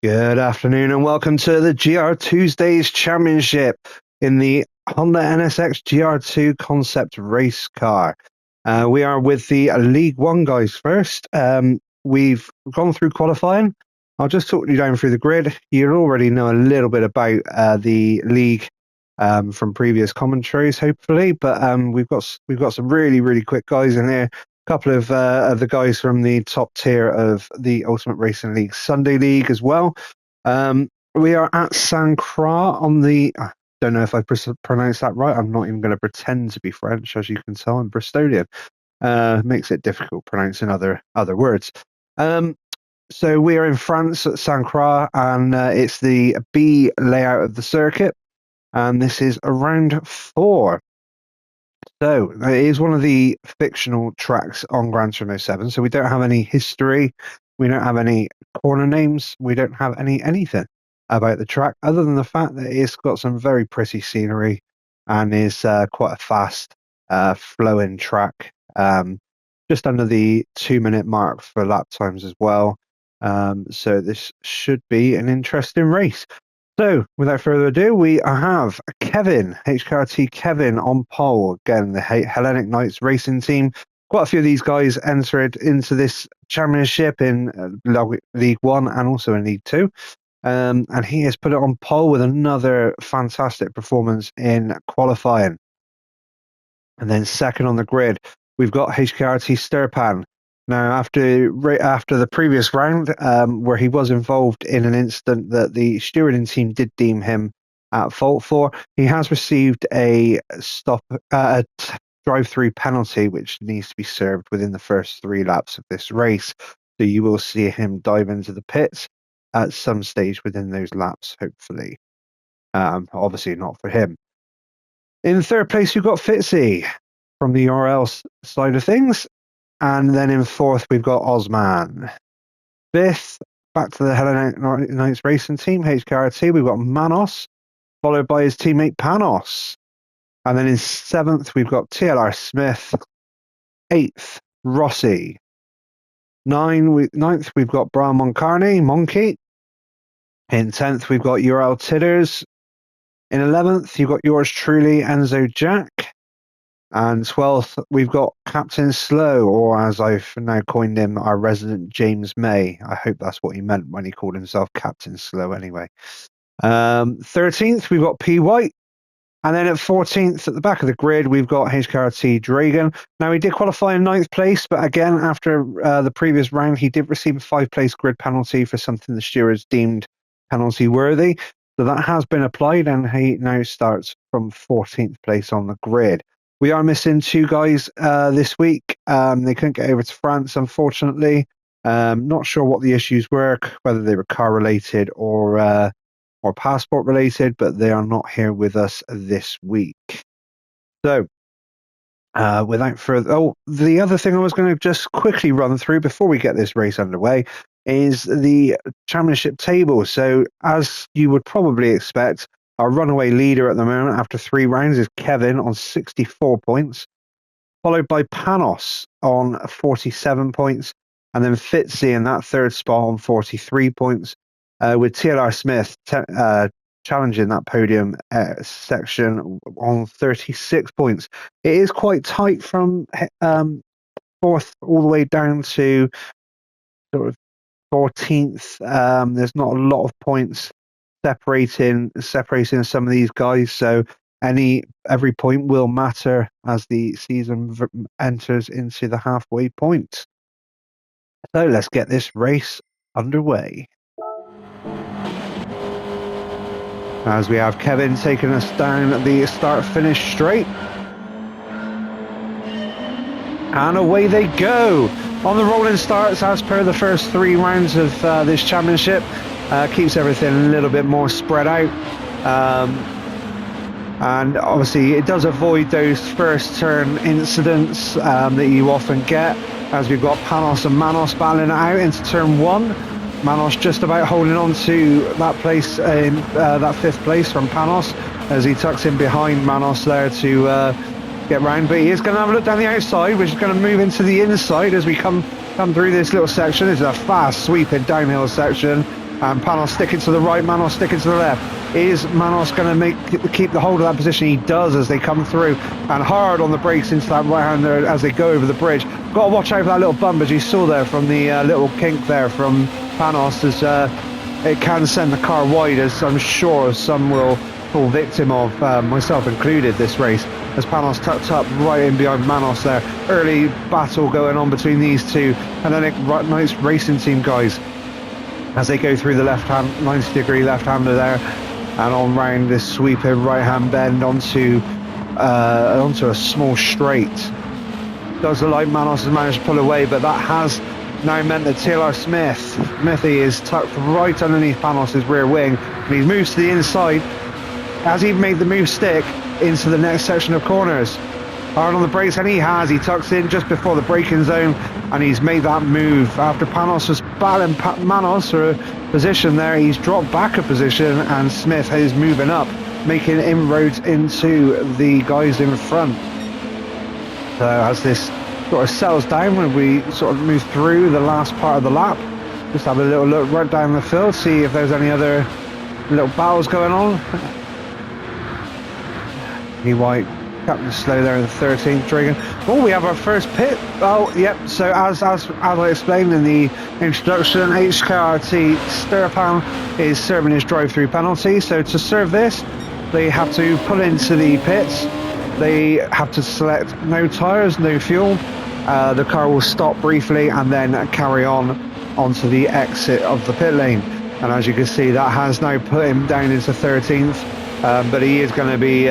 Good afternoon and welcome to the GrTwodays Championship in the Honda NSX GR2 concept race car. We are with the League 1 guys first. We've gone through qualifying. I'll just talk you down through the grid. You already know a little bit about the league from previous commentaries, hopefully, but we've got some really quick guys in here. Couple of the guys from the top tier of the Ultimate Racing League Sunday League as well. We are at Croix on the. I don't know if I pronounced that right. I'm not even going to pretend to be French, as you can tell. I'm Bristolian. Makes it difficult pronouncing other words. So we are in France at Croix, and it's the B layout of the circuit, and this is round 4. So it is one of the fictional tracks on Gran Turismo 7. So we don't have any history. We don't have any corner names. We don't have anything about the track other than the fact that it's got some very pretty scenery and is quite a fast flowing track. Just under the 2-minute mark for lap times as well. So this should be an interesting race. So, without further ado, we have Kevin, HKRT Kevin, on pole. Again, the Hellenic Knights racing team. Quite a few of these guys entered into this championship in League 1 and also in League 2. And he has put it on pole with another fantastic performance in qualifying. And then second on the grid, we've got HKRT Sturpan. Now, after the previous round, where he was involved in an incident that the stewarding team did deem him at fault for, he has received a drive-through penalty, which needs to be served within the first 3 laps of this race. So you will see him dive into the pits at some stage within those laps, hopefully. Obviously not for him. In third place, you've got Fitzy from the URL side of things. And then in fourth, we've got Osman. Fifth, back to the Hellenic Knights racing team, HKRT, we've got Manos, followed by his teammate Panos. And then in seventh, we've got TLR Smith. Eighth, Rossi. Ninth, we've got Brian Moncarney, Monkey. In 10th, we've got URL Titters. In 11th, you've got yours truly, Enzo Jack. And 12th, we've got Captain Slow, or as I've now coined him, our resident James May. I hope that's what he meant when he called himself Captain Slow anyway. 13th, we've got P. White. And then at 14th, at the back of the grid, we've got HKRT Dragon. Now, he did qualify in 9th place, but again, after the previous round, he did receive a 5-place grid penalty for something the stewards deemed penalty worthy. So that has been applied, and he now starts from 14th place on the grid. We are missing 2 guys this week. They couldn't get over to France, unfortunately. Not sure what the issues were, whether they were car-related or passport-related, but they are not here with us this week. So, without further... Oh, the other thing I was going to just quickly run through before we get this race underway is the championship table. So, as you would probably expect, our runaway leader at the moment after 3 rounds is Kevin on 64 points, followed by Panos on 47 points, and then Fitzy in that third spot on 43 points, with TLR Smith challenging that podium section on 36 points. It is quite tight from 4th all the way down to sort of 14th. There's not a lot of points separating some of these guys, so every point will matter as the season enters into the halfway point. So let's get this race underway. As we have Kevin taking us down the start-finish straight. And away they go. On the rolling starts, as per the first 3 rounds of this championship. Keeps everything a little bit more spread out. And obviously it does avoid those first turn incidents that you often get, as we've got Panos and Manos battling it out into turn 1. Manos just about holding on to that place in that 5th place from Panos, as he tucks in behind Manos there to get round. But he is going to have a look down the outside, which is going to move into the inside as we come through this little section. This is a fast sweeping downhill section. And Panos sticking to the right, Manos sticking to the left. Is Manos going to keep the hold of that position? He does as they come through, and hard on the brakes into that right-hander as they go over the bridge. Got to watch out for that little bump, as you saw there from the little kink there from Panos, as it can send the car wide, as I'm sure some will fall victim of, myself included, this race, as Panos tucked up right in behind Manos there. Early battle going on between these two, and then nice racing team guys as they go through the left-hand 90-degree left-hander there, and on round this sweeping right-hand bend onto a small straight. Does look like Manos has managed to pull away, but that has now meant that TLR Smithy is tucked right underneath Panos' rear wing, and he's moved to the inside. Has he made the move stick into the next section of corners? Hard on the brakes, and he tucks in just before the braking zone, and he's made that move after Panos was battling Manos for a position there. He's dropped back a position, and Smith is moving up, making inroads into the guys in front. So as this sort of settles down, when we sort of move through the last part of the lap, just have a little look right down the field, see if there's any other little battles going on. White, Captain Slow there in the 13th Dragon. Oh, we have our first pit. Oh, yep. So as I explained in the introduction, HKRT Stirpan is serving his drive-through penalty. So to serve this, they have to pull into the pits. They have to select no tyres, no fuel. The car will stop briefly and then carry on onto the exit of the pit lane. And as you can see, that has now put him down into 13th. But he is going to be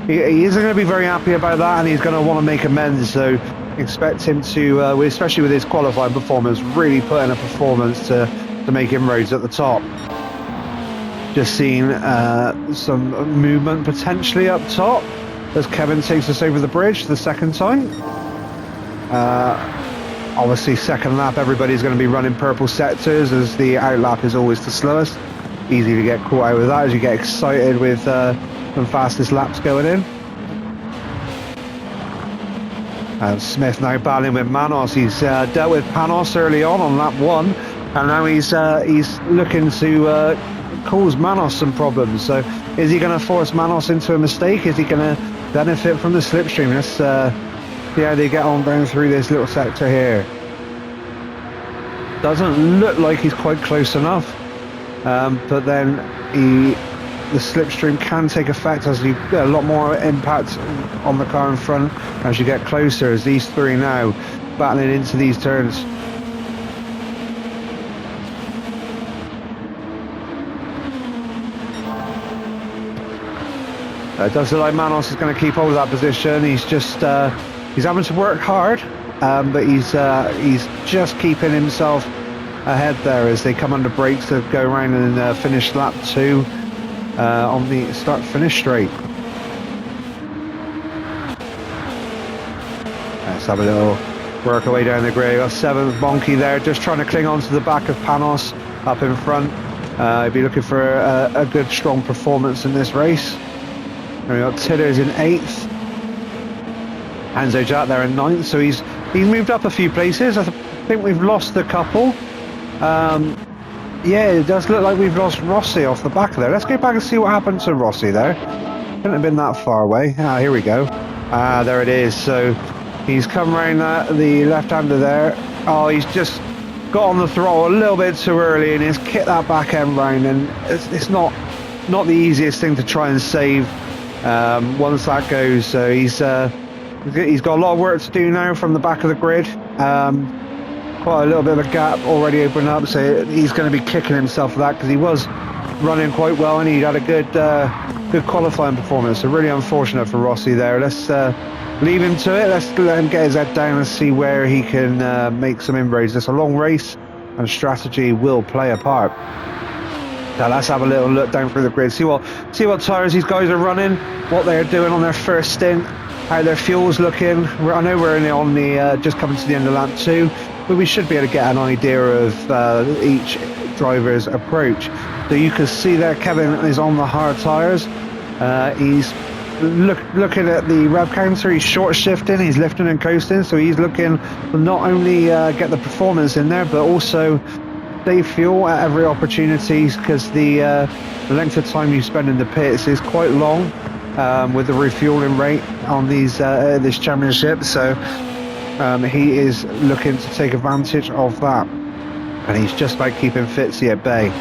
he isn't going to be very happy about that, and he's going to want to make amends. So expect him to, especially with his qualifying performance, really put in a performance to make inroads at the top. Just seeing some movement potentially up top as Kevin takes us over the bridge the second time. Obviously second lap everybody's going to be running purple sectors, as the out lap is always the slowest. Easy to get caught out with that as you get excited with some fastest laps going in. And Smith now battling with Manos. He's dealt with Panos early on lap 1, and now he's looking to cause Manos some problems. So is he going to force Manos into a mistake? Is he going to benefit from the slipstream? Let's see how they get on down through this little sector here. Doesn't look like he's quite close enough, but then the slipstream can take effect as you get a lot more impact on the car in front as you get closer, as these three now battling into these turns. It does look like Manos is going to keep hold of that position. He's just he's having to work hard, but he's just keeping himself ahead there as they come under brakes to go around and finish lap 2 on the start-finish straight. Let's have a little work away down the grid. Got 7th Bonky there, just trying to cling on to the back of Panos up in front. I'd be looking for a good, strong performance in this race. And we got Tidders in 8th. Hanzo Jack there in 9th, so he's moved up a few places. I think we've lost a couple. Yeah, it does look like we've lost Rossi off the back of there. Let's go back and see what happened to Rossi there. Couldn't have been that far away. Here we go. There it is. So he's come around the left-hander there. Oh, he's just got on the throttle a little bit too early and he's kicked that back end round, and it's not the easiest thing to try and save once that goes. So he's got a lot of work to do now from the back of the grid. Quite a little bit of a gap already opened up, so he's going to be kicking himself for that, because he was running quite well and he had a good qualifying performance. So really unfortunate for Rossi there. Let's leave him to it. Let's let him get his head down and see where he can make some inroads. It's a long race and strategy will play a part. Now let's have a little look down through the grid, see what tyres these guys are running, what they're doing on their first stint, how their fuel's looking. I know we're on the just coming to the end of lap 2, but we should be able to get an idea of each driver's approach. So you can see there Kevin is on the hard tyres. He's looking at the rev counter, he's short shifting, he's lifting and coasting, so he's looking to not only get the performance in there, but also save fuel at every opportunity, because the length of time you spend in the pits is quite long with the refueling rate on this championship. So he is looking to take advantage of that, and he's just about keeping Fitzy at bay.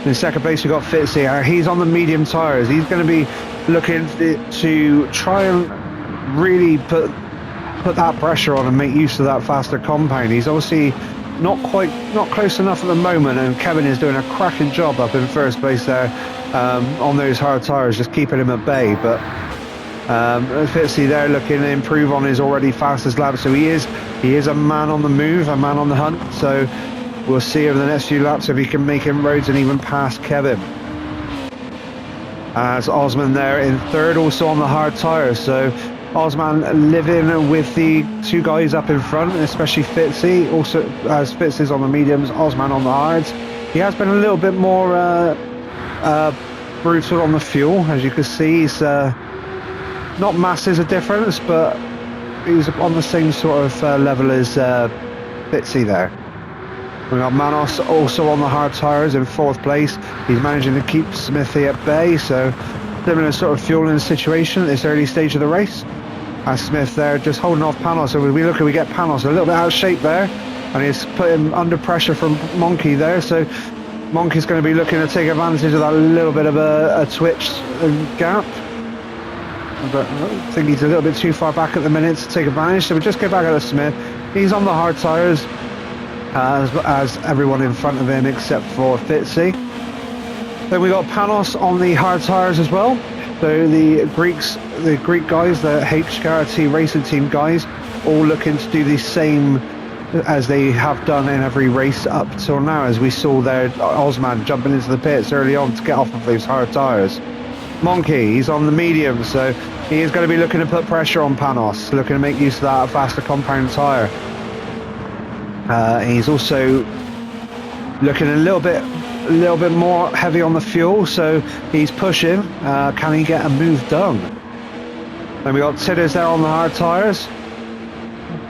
In second place, we've got Fitzy. He's on the medium tyres. He's going to be looking to try and really put that pressure on and make use of that faster compound. He's obviously not close enough at the moment, and Kevin is doing a cracking job up in first place there on those hard tyres, just keeping him at bay. But Fitzy there looking to improve on his already fastest lap, so he is a man on the move, a man on the hunt. So we'll see over the next few laps if he can make inroads and even pass Kevin. As Osman there in third, also on the hard tyres. So Osman living with the two guys up in front, especially Fitzy. Also, as Fitzy's on the mediums, Osman on the hards. He has been a little bit more brutal on the fuel, as you can see. He's not masses of difference, but he's on the same sort of level as Fitzy there. We've got Manos also on the hard tyres in fourth place. He's managing to keep Smithy at bay, so similar sort of fueling situation at this early stage of the race. As Smith there just holding off Panos. So we get Panos a little bit out of shape there, and he's put him under pressure from Monkey there. So Monkey's going to be looking to take advantage of that little bit of a twitch gap. But I think he's a little bit too far back at the minute to take advantage. So we just go back at Smith. He's on the hard tyres, as everyone in front of him except for Fitzy. Then we got Panos on the hard tyres as well. So the Greek guys, the HGRT racing team guys, all looking to do the same as they have done in every race up till now, as we saw there Osman jumping into the pits early on to get off of those hard tyres. Monkey, he's on the medium, so he is going to be looking to put pressure on Panos, looking to make use of that faster compound tyre. He's also looking a little bit more heavy on the fuel, so he's pushing. Can he get a move done? Then we got Tidders there on the hard tyres.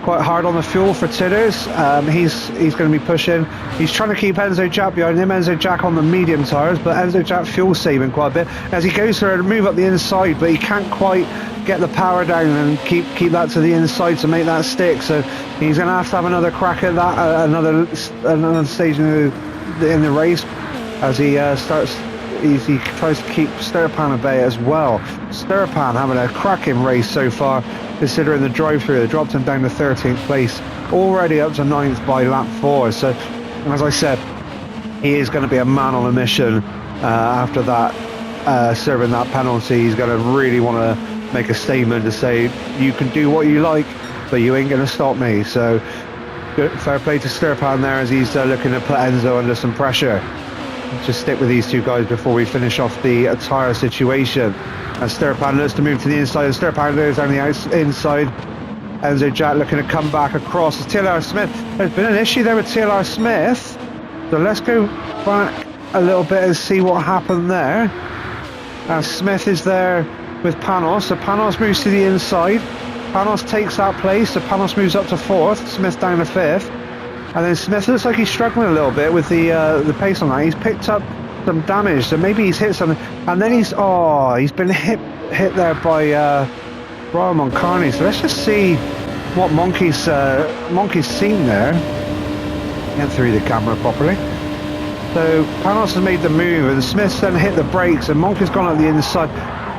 Quite hard on the fuel for Tidders. He's going to be pushing. He's trying to keep Enzo Jack behind him. Enzo Jack on the medium tyres, but Enzo Jack fuel saving quite a bit as he goes for a move up the inside, but he can't quite get the power down and keep that to the inside to make that stick. So he's going to have another crack at that, another stage in the race, as he he tries to keep Sturpan at bay as well. Sturpan having a cracking race so far, considering the drive-through. They dropped him down to 13th place, already up to 9th by lap 4. So, as I said, he is going to be a man on a mission after that, serving that penalty. He's going to really want to make a statement to say, you can do what you like, but you ain't going to stop me. So, fair play to Sturpan there, as he's looking to put Enzo under some pressure. Just stick with these two guys before we finish off the tyre situation. As Sturpan looks to move to the inside, and Sturpan goes down the inside. Enzo Jack looking to come back across. TLR Smith. There's been an issue there with TLR Smith. So let's go back a little bit and see what happened there. As Smith is there with Panos. So Panos moves to the inside. Panos takes that place. So Panos moves up to 4th. Smith down to 5th. And then Smith looks like he's struggling a little bit with the pace on that. He's picked up some damage, so maybe he's hit something. And then he's been hit there by Brian Moncarney. So let's just see what Monkey's seen there. Get through the camera properly. So Panos has made the move, and Smith's then hit the brakes, and Monkey's gone up the inside.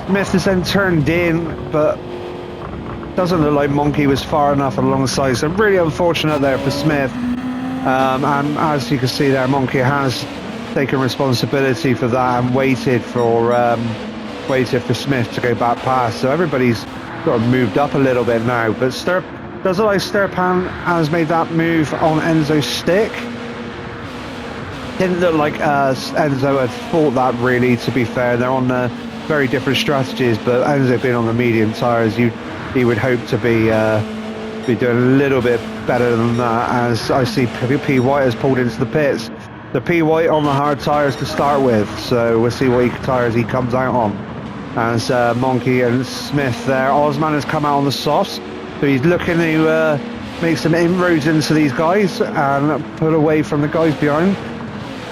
Smith has then turned in, but doesn't look like Monkey was far enough alongside. So really unfortunate there for Smith. And as you can see there, Monkey has taken responsibility for that and waited for Smith to go back past. So everybody's sort of moved up a little bit now. But does look like Sturpan has made that move on Enzo's stick. Didn't look like Enzo had thought that, really, to be fair. They're on very different strategies, but Enzo being on the medium tyres, he would hope to be doing a little bit better than that, as I see P. White has pulled into the pits. The P. White on the hard tyres to start with, so we'll see what tyres he comes out on. As Monkey and Smith there. Osman has come out on the softs, so he's looking to make some inroads into these guys and pull away from the guys behind.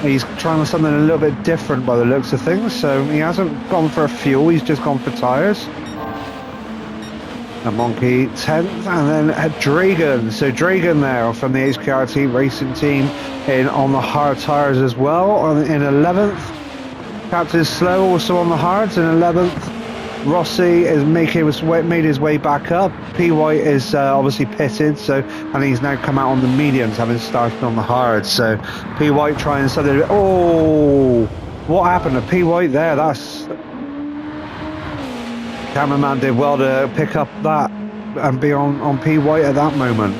He's trying something a little bit different by the looks of things, so he hasn't gone for a fuel, he's just gone for tyres. A Monkey 10th, and then a Dragon. So Dragon there from the HKRT racing team on the hard tyres as well, in 11th. Captain Slow also on the hards in 11th. Rossi is made his way back up. P White is obviously pitted, and he's now come out on the mediums, having started on the hards. So P White trying something. Oh, what happened to P White there? That's cameraman did well to pick up that and be on P White at that moment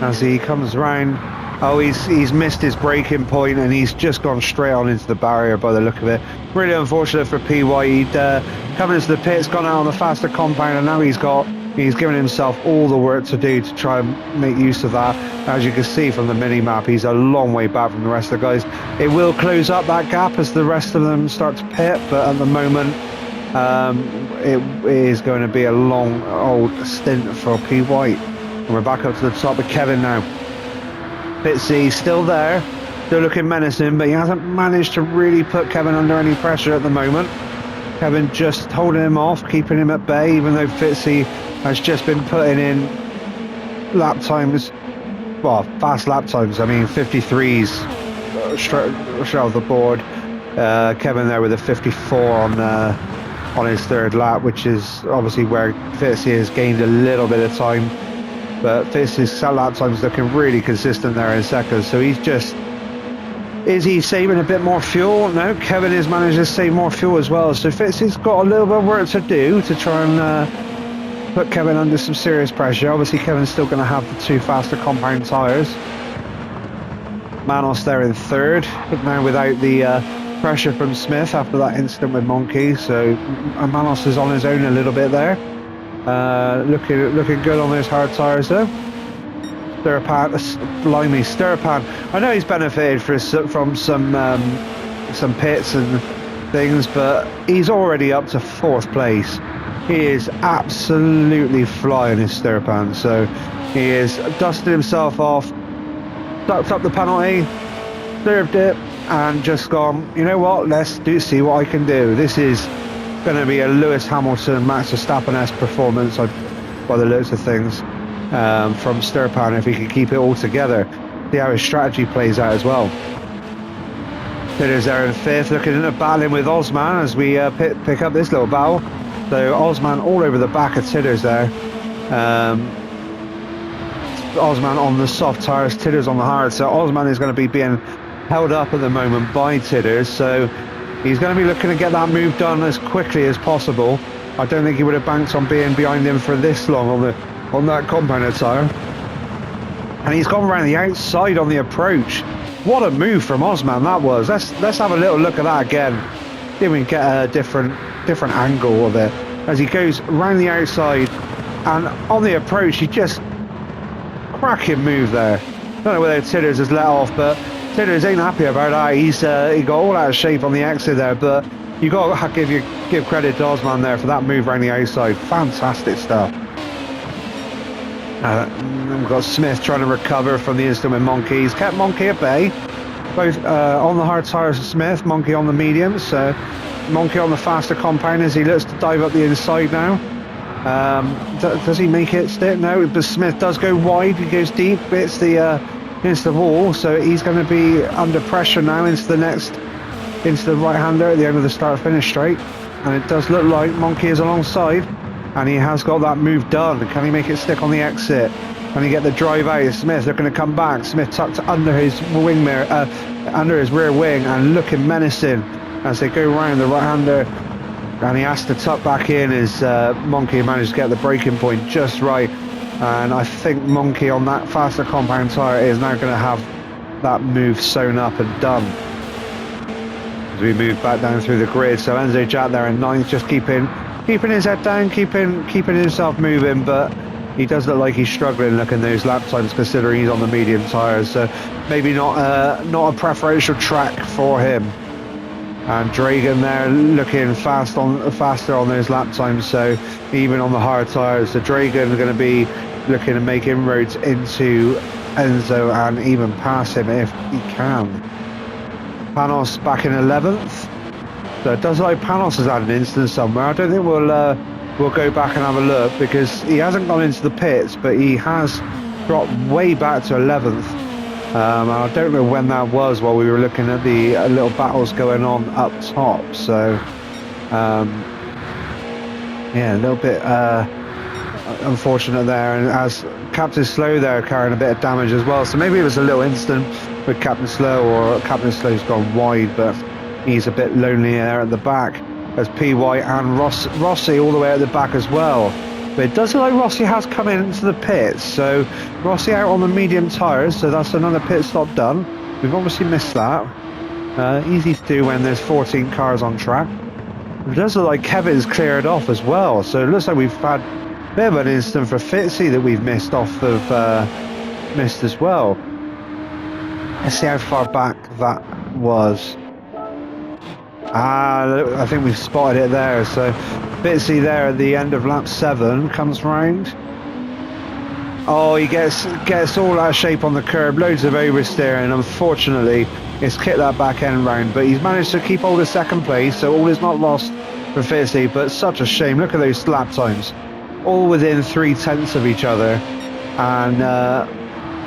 as he comes round. Oh, he's missed his braking point and he's just gone straight on into the barrier by the look of it. Really unfortunate for P White. He'd come into the pits, gone out on the faster compound, and now he's given himself all the work to do to try and make use of that. As you can see from the mini map, he's a long way back from the rest of the guys. It will close up that gap as the rest of them start to pit, but at the moment it is going to be a long old stint for P White. And we're back up to the top with Kevin now. Fitzy still there, still looking menacing, but he hasn't managed to really put Kevin under any pressure at the moment. Kevin just holding him off, keeping him at bay, even though Fitzy has just been putting in lap times, well, fast lap times. I mean, 53s straight off the board. Kevin there with a 54 on his third lap, which is obviously where Fitzy has gained a little bit of time. But Fitzy's lap time's looking really consistent there in seconds. So is he saving a bit more fuel? No, Kevin has managed to save more fuel as well. So Fitzy's got a little bit of work to do to try and put Kevin under some serious pressure. Obviously, Kevin's still going to have the two faster compound tyres. Manos there in third, but now without the pressure from Smith after that incident with Monkey. So Manos is on his own a little bit there. Looking good on those hard tyres though. Sturpan. I know he's benefited from some pits and things, but he's already up to 4th place. He is absolutely flying his Sturpan. So he is dusted himself off, sucked up the penalty, served it, and just gone, you know what, let's see what I can do. This is going to be a Lewis Hamilton, Max Verstappen-esque performance by the looks of things from Sturpan, if he can keep it all together. See how his strategy plays out as well. Titters there in 5th, looking at battling with Osman as we pick up this little battle. So Osman all over the back of Titters there. Osman on the soft tyres, Titters on the hard. So Osman is going to be being held up at the moment by Titters. So he's going to be looking to get that move done as quickly as possible. I don't think he would have banked on being behind him for this long on that compounded tyre. And he's gone around the outside on the approach. What a move from Osman that was. Let's have a little look at that again. See if we can get a different angle of it. As he goes around the outside and on the approach, he just cracking move there. Don't know whether Titters has let off, but Titters ain't happy about that. He got all out of shape on the exit there, but you got to give credit to Osman there for that move around the outside. Fantastic stuff. We've got Smith trying to recover from the incident with Monkey. He's kept Monkey at bay, both on the hard tyres of Smith, Monkey on the mediums. So Monkey on the faster compound as he looks to dive up the inside now. Does he make it stick? No, but Smith does go wide. He goes deep, hits the wall. So he's going to be under pressure now into the right-hander at the end of the start-finish straight. And it does look like Monkey is alongside. And he has got that move done. Can he make it stick on the exit? Can he get the drive out? Smith looking to come back. Smith tucked under his wing mirror, under his rear wing, and looking menacing as they go round the right-hander. And he has to tuck back in as Monkey managed to get the braking point just right. And I think Monkey on that faster compound tyre is now going to have that move sewn up and done. As we move back down through the grid. So Enzo Jack there in 9th, just keeping his head down, keeping himself moving, but he does look like he's struggling looking those lap times considering he's on the medium tyres, so maybe not a preferential track for him. And Dragon there looking faster on those lap times, so even on the hard tyres, so Dragon are going to be looking to make inroads into Enzo and even pass him if he can. Panos back in 11th. So it does look like Panos has had an incident somewhere. I don't think we'll go back and have a look because he hasn't gone into the pits, but he has dropped way back to 11th. I don't know when that was while we were looking at the little battles going on up top. So yeah, a little bit unfortunate there, and as Captain Slow there carrying a bit of damage as well. So maybe it was a little incident with Captain Slow, or Captain Slow's gone wide, but he's a bit lonely there at the back. There's PY and Rossi all the way at the back as well. But it does look like Rossi has come into the pits. So Rossi out on the medium tyres, so that's another pit stop done. We've obviously missed that. Easy to do when there's 14 cars on track. It does look like Kevin's cleared off as well. So it looks like we've had a bit of an incident for Fitzy that we've missed off of missed as well. Let's see how far back that was. I think we've spotted it there. So Fitzy there at the end of lap 7 comes round. Oh, he gets all out of shape on the curb, loads of oversteering. Unfortunately, it's kicked that back end round, but he's managed to keep hold of second place, so all is not lost for Fitzy. But such a shame. Look at those lap times, all within 3/10 of each other, and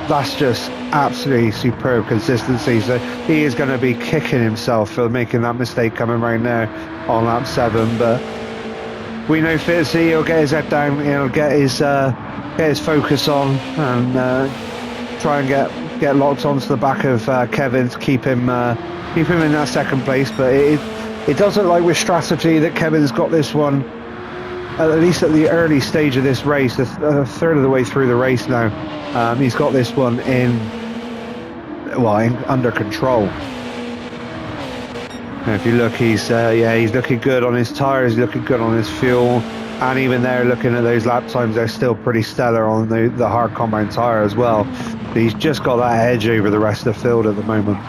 that's just absolutely superb consistency. So he is going to be kicking himself for making that mistake coming right now on lap 7. But we know Fitzy, he'll get his head down, he'll get his focus on, and try and get locked onto the back of Kevin to keep him in that second place. But it does look like with strategy that Kevin's got this one, at least at the early stage of this race, a third of the way through the race now. He's got this one under control. And if you look, he's looking good on his tyres, he's looking good on his fuel, and even there, looking at those lap times, they're still pretty stellar on the hard compound tyre as well. So he's just got that edge over the rest of the field at the moment.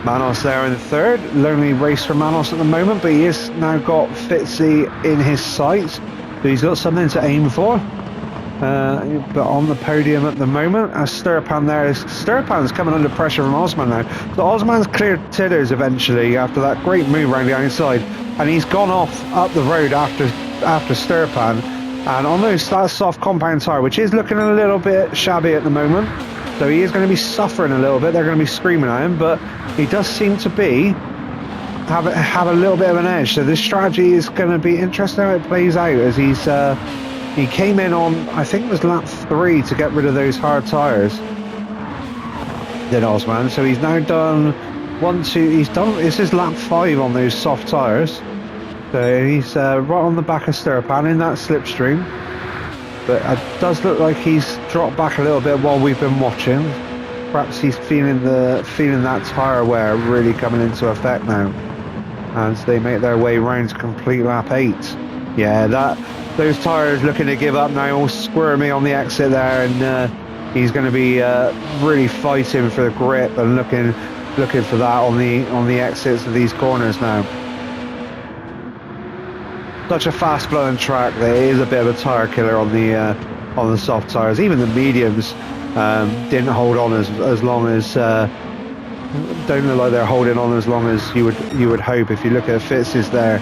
Manos there in the third. Lonely race for Manos at the moment, but he has now got Fitzy in his sights, so he's got something to aim for. But on the podium at the moment, as Sturpan's coming under pressure from Osman now. So Osman's cleared Tidders eventually after that great move around the outside, and he's gone off up the road after Sturpan, and on that soft compound tyre, which is looking a little bit shabby at the moment. So he is going to be suffering a little bit. They're going to be screaming at him, but he does seem to have a little bit of an edge. So this strategy is going to be interesting how it plays out, as he came in on, I think it was lap 3 to get rid of those hard tyres. Then Osman. So he's now done this is lap 5 on those soft tyres. So he's right on the back of Sturpan in that slipstream. But it does look like he's dropped back a little bit while we've been watching. Perhaps he's feeling that tyre wear really coming into effect now, as they make their way round to complete lap 8. Yeah, those tyres looking to give up now, all squirmy on the exit there, and he's going to be really fighting for the grip and looking for that on the exits of these corners now. Such a fast flowing track, there is a bit of a tyre killer on the soft tyres. Even the mediums didn't hold on as long as don't look like they're holding on as long as you would hope. If you look at Fitz's there,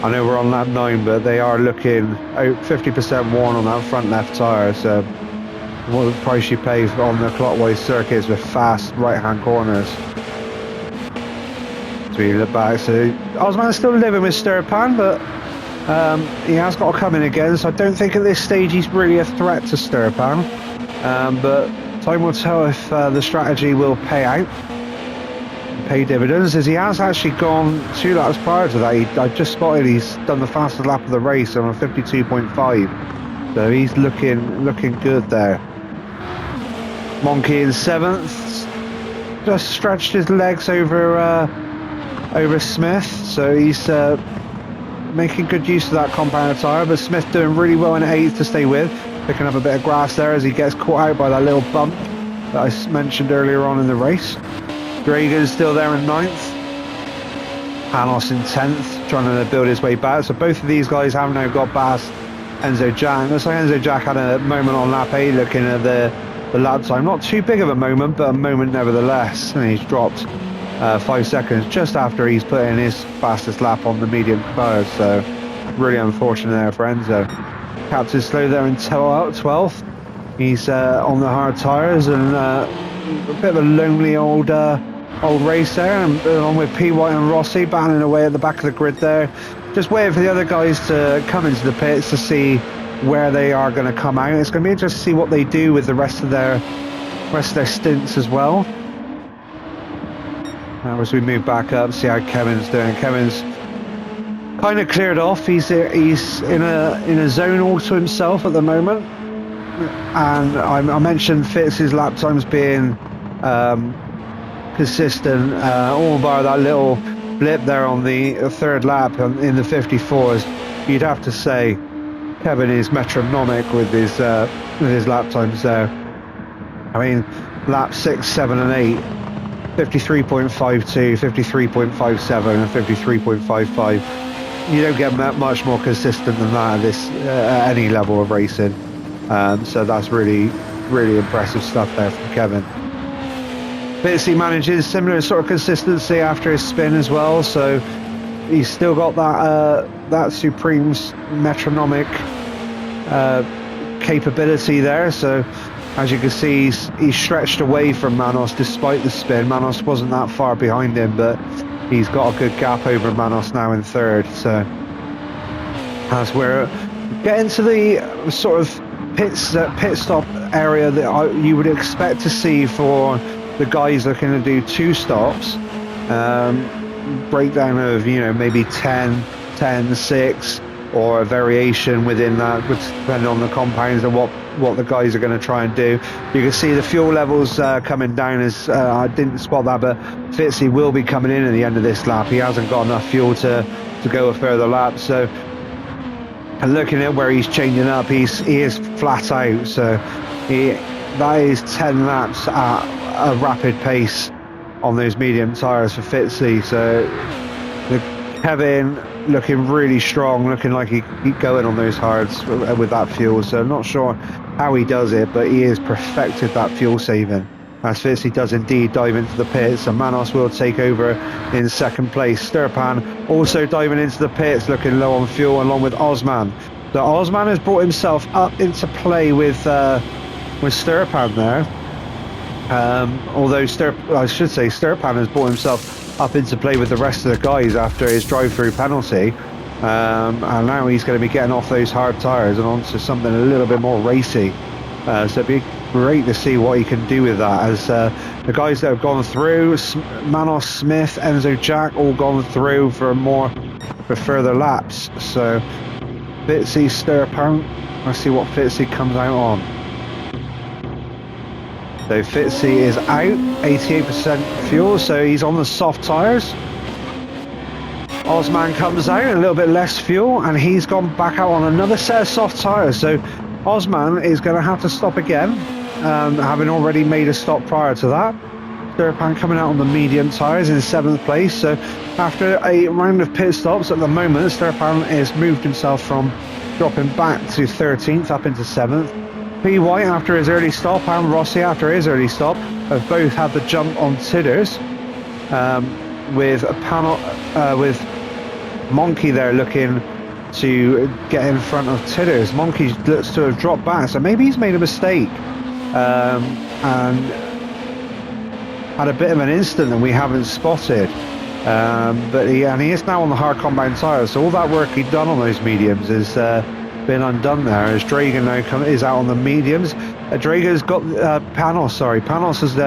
I know we're on lap 9, but they are looking out 50% worn on that front left tyre. So what the price you pay on the clockwise circuits with fast right hand corners. So you look back, so Osman's still living with Sturpan, but he has got to come in again, so I don't think at this stage he's really a threat to Sturpan. But time will tell if the strategy will pay out, pay dividends, as he has actually gone 2 laps prior to that. I just spotted he's done the fastest lap of the race on a 52.5, so he's looking good there. Monkey in 7th, just stretched his legs over Smith, so he's making good use of that compound tyre, but Smith doing really well in 8th to stay with, picking up a bit of grass there as he gets caught out by that little bump that I mentioned earlier on in the race. Dragan's still there in 9th, Panos in 10th, trying to build his way back. So both of these guys have now got past Enzo Jack. Looks like Enzo Jack had a moment on lap 8 looking at the lap time. Not too big of a moment, but a moment nevertheless, and he's dropped 5 seconds just after he's put in his fastest lap on the medium tyres. So really unfortunate there for Enzo. Captain slow there in 12th. He's on the hard tyres, and a bit of a lonely old race there, and along with P. White and Rossi battling away at the back of the grid there, just waiting for the other guys to come into the pits to see where they are going to come out. It's going to be interesting to see what they do with the rest of their stints as well. Now as we move back up, see how Kevin's doing. Kevin's kind of cleared off. He's in a zone all to himself at the moment. And I mentioned Fitz's lap times being consistent, all bar that little blip there on the third lap in the 54s. You'd have to say Kevin is metronomic with his lap times there. I mean, lap 6, 7 and 8, 53.52, 53.57 and 53.55. You don't get much more consistent than that at any level of racing. So that's really, really impressive stuff there from Kevin. Fitzy manages similar sort of consistency after his spin as well, so he's still got that supreme metronomic capability there. So as you can see, he's stretched away from Manos despite the spin. Manos wasn't that far behind him, but he's got a good gap over Manos now in third. So as we're getting to the sort of pit stop area that you would expect to see for the guys looking to do 2 stops, breakdown of maybe 10, 6, or a variation within that, depending on the compounds and what the guys are going to try and do. You can see the fuel levels coming down, as I didn't spot that, but Fitzy will be coming in at the end of this lap. He hasn't got enough fuel to go a further lap, so and looking at where he's changing up, he is flat out. So that is 10 laps at a rapid pace on those medium tyres for Fitzy. So Kevin looking really strong, looking like he'd going on those hards with that fuel. So I'm not sure how he does it, but he has perfected that fuel saving, as Fitzy does indeed dive into the pits, and Manos will take over in second place. Sturpan also diving into the pits, looking low on fuel, along with Osman. So Osman has brought himself up into play with Sturpan there. Although Sturpan has brought himself up into play with the rest of the guys after his drive-through penalty. And now he's going to be getting off those hard tyres and onto something a little bit more racy. So it'd be great to see what he can do with that, as the guys that have gone through, Manos, Smith, Enzo, Jack, all gone through for further laps. So Fitzy, Sturpan, let's see what Fitzy comes out on. So Fitzy is out, 88% fuel, so he's on the soft tyres. Osman comes out, a little bit less fuel, and he's gone back out on another set of soft tyres. So Osman is going to have to stop again, having already made a stop prior to that. Sturpan coming out on the medium tyres in 7th place. So after a round of pit stops at the moment, Sturpan has moved himself from dropping back to 13th up into 7th. P. White after his early stop and Rossi after his early stop have both had the jump on Tidders, with Monkey there looking to get in front of Tidders. Monkey looks to have dropped back, so maybe he's made a mistake and had a bit of an incident that we haven't spotted. But he is now on the hard compound tyres, so all that work he'd done on those mediums is been undone there, as Dragan now is out on the mediums. Dragan's got Panos has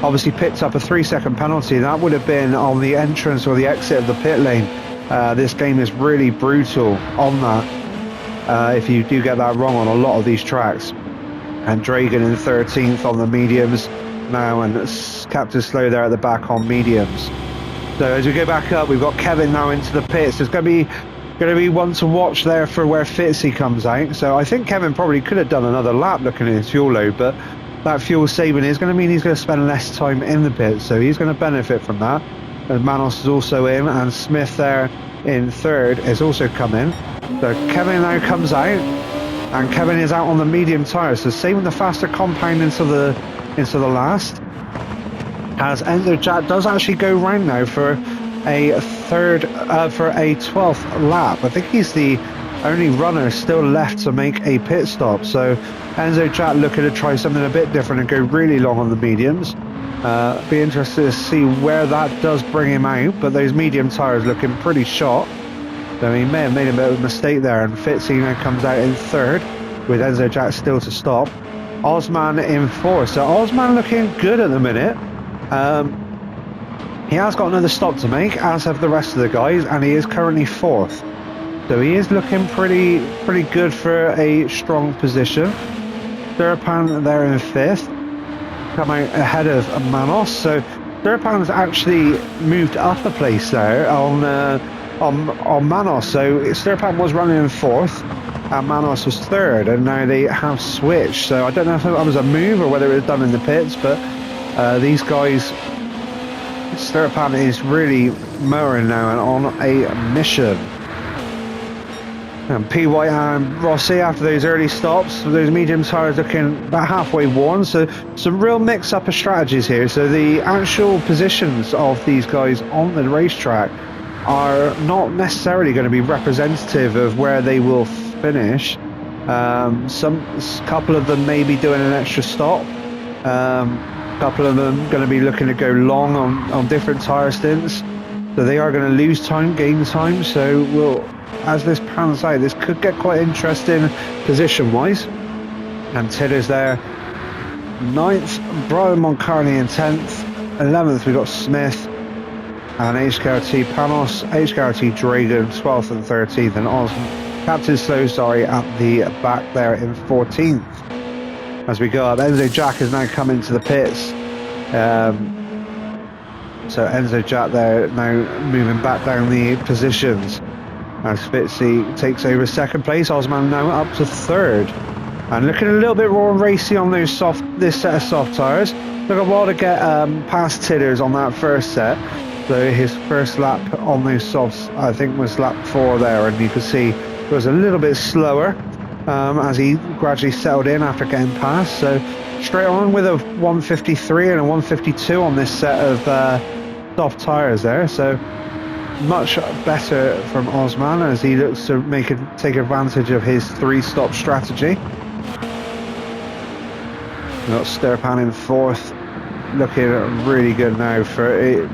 obviously picked up a 3-second penalty. That would have been on the entrance or the exit of the pit lane. This game is really brutal on that, if you do get that wrong on a lot of these tracks. And Dragan in 13th on the mediums now, and Captain Slow there at the back on mediums. So as we go back up, we've got Kevin now into the pits. There's going to be one to watch there for where Fitzy comes out. So I think Kevin probably could have done another lap looking at his fuel load, but that fuel saving is going to mean he's going to spend less time in the pits, so he's going to benefit from that. And Manos is also in, and Smith there in third is also come in. So Kevin now comes out, and Kevin is out on the medium tyres, so saving the faster compound into the last. as Enzo Jack does actually go round now for a 12th lap. I think he's the only runner still left to make a pit stop. So Enzo Jack looking to try something a bit different and go really long on the mediums. Be interested to see where that does bring him out, but those medium tyres looking pretty shot. So he may have made a bit of a mistake there, and Fitzy now comes out in third with Enzo Jack still to stop. Osman in fourth. So Osman looking good at the minute. He has got another stop to make, as have the rest of the guys, and he is currently fourth. So he is looking pretty good for a strong position. Durpan there in fifth, come out ahead of Manos. So Durpan's actually moved up a place there on Manos. So Durpan was running in fourth, and Manos was third, and now they have switched. So I don't know if that was a move or whether it was done in the pits, but these guys, Durpan is really mowing now and on a mission. And PY and Rossi, after those early stops, those medium tyres looking about halfway worn. So some real mix-up of strategies here. So the actual positions of these guys on the racetrack are not necessarily going to be representative of where they will finish. Couple of them may be doing an extra stop. Couple of them going to be looking to go long on different tyre stints. So they are going to lose time, gain time. So as this pans out, this could get quite interesting position-wise. And Tidder's there. 9th, Brian Moncarney in 10th. 11th, we've got Smith. And HKRT Panos, HKRT Dragon, 12th and 13th. And Osman, Captain Slow, at the back there in 14th. As we go up, Enzo Jack has now come into the pits. So Enzo Jack there now moving back down the positions. As Fitzy takes over second place, Osman now up to third. And looking a little bit more racy on this set of soft tyres. Took a while to get past Tidders on that first set. So his first lap on those softs, I think, was lap 4 there. And you can see it was a little bit slower as he gradually settled in after getting past. So straight on with a 153 and a 152 on this set of soft tyres there. So much better from Osman as he looks to take advantage of his 3-stop strategy. We've got Sturpan in 4th, looking really good now for a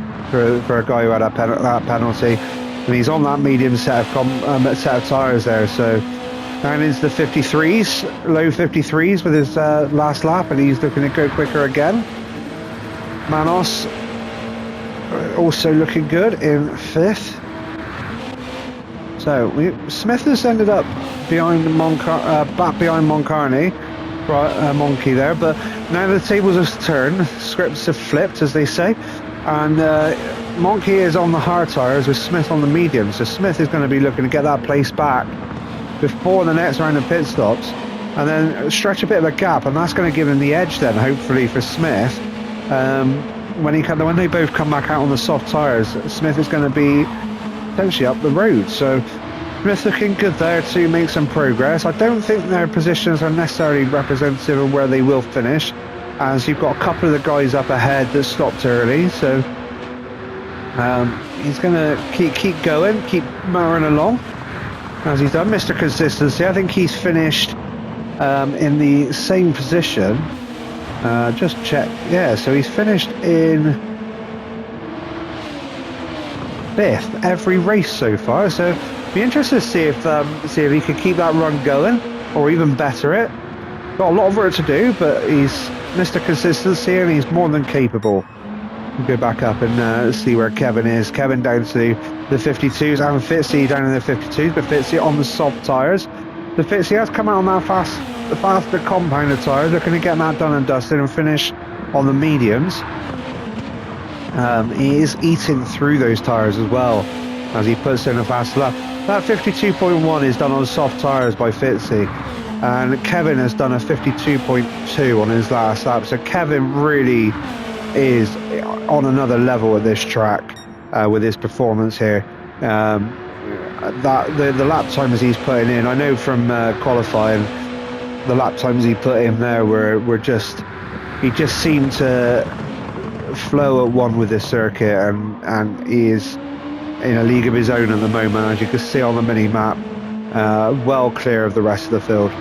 guy who had that penalty, and he's on that medium set of tyres there. So down into the 53s, low 53s with his last lap, and he's looking to go quicker again. Manos also looking good in 5th. So Smith has ended up behind back behind Moncarney, Monkey there, but now the tables have turned, scripts have flipped, as they say, and Monkey is on the hard tyres with Smith on the medium. So Smith is going to be looking to get that place back before the next round of pit stops, and then stretch a bit of a gap, and that's going to give him the edge then, hopefully, for Smith. When they both come back out on the soft tyres, Smith is going to be potentially up the road. So Smith looking good there to make some progress. I don't think their positions are necessarily representative of where they will finish, as you've got a couple of the guys up ahead that stopped early. So he's going to keep going, keep mowing along as he's done. Mr. Consistency, I think he's finished in the same position. Just check. Yeah, so he's finished in 5th every race so far. So be interested to see if he can keep that run going or even better it. Got a lot of work to do, but he's Mr. Consistency and he's more than capable. We'll go back up and see where Kevin is. Kevin down to the 52s and Fitzy down in the 52s, but Fitzy on the soft tyres. The Fitzy has come out on that the faster compounder tyres, looking to get that done and dusted and finish on the mediums. He is eating through those tyres as well as he puts in a fast lap. That 52.1 is done on soft tyres by Fitzy, and Kevin has done a 52.2 on his last lap. So Kevin really is on another level at this track with his performance here. The lap times he's putting in, I know from qualifying, the lap times he put in there were just, he just seemed to flow at one with this circuit, and he is in a league of his own at the moment, as you can see on the mini map, well clear of the rest of the field.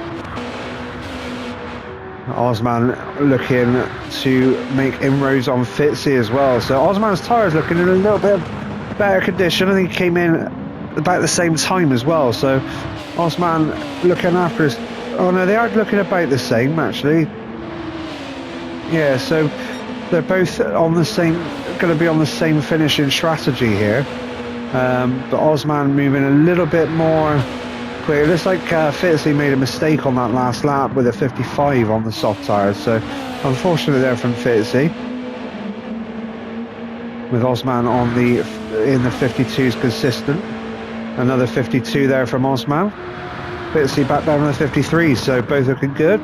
Osman looking to make inroads on Fitzy as well. So Osman's tyres looking in a little bit better condition. I think he came in about the same time as well. So Osman looking after his... Oh no, they are looking about the same actually. Yeah, so they're both on the same, going to be on the same finishing strategy here. But Osman moving a little bit more quick. It looks like Fitzy made a mistake on that last lap with a 55 on the soft tyres. So unfortunately there from Fitzy. With Osman on in the 52s consistent. Another 52 there from Osman. Fitzy back down on the 53s, so both looking good.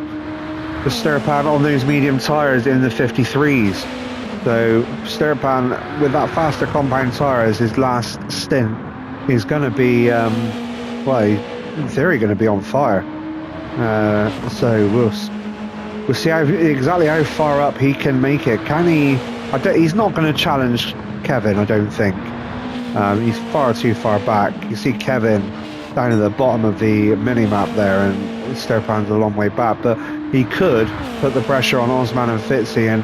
The Sturpan on those medium tyres in the 53s. So Sturpan with that faster compound tyres, his last stint is going to be, well, in theory going to be on fire. So we'll see exactly how far up he can make it. Can he? He's not going to challenge Kevin, I don't think. He's far too far back. You see Kevin down at the bottom of the mini-map there, and Sturpan's a long way back, but he could put the pressure on Osman and Fitzy and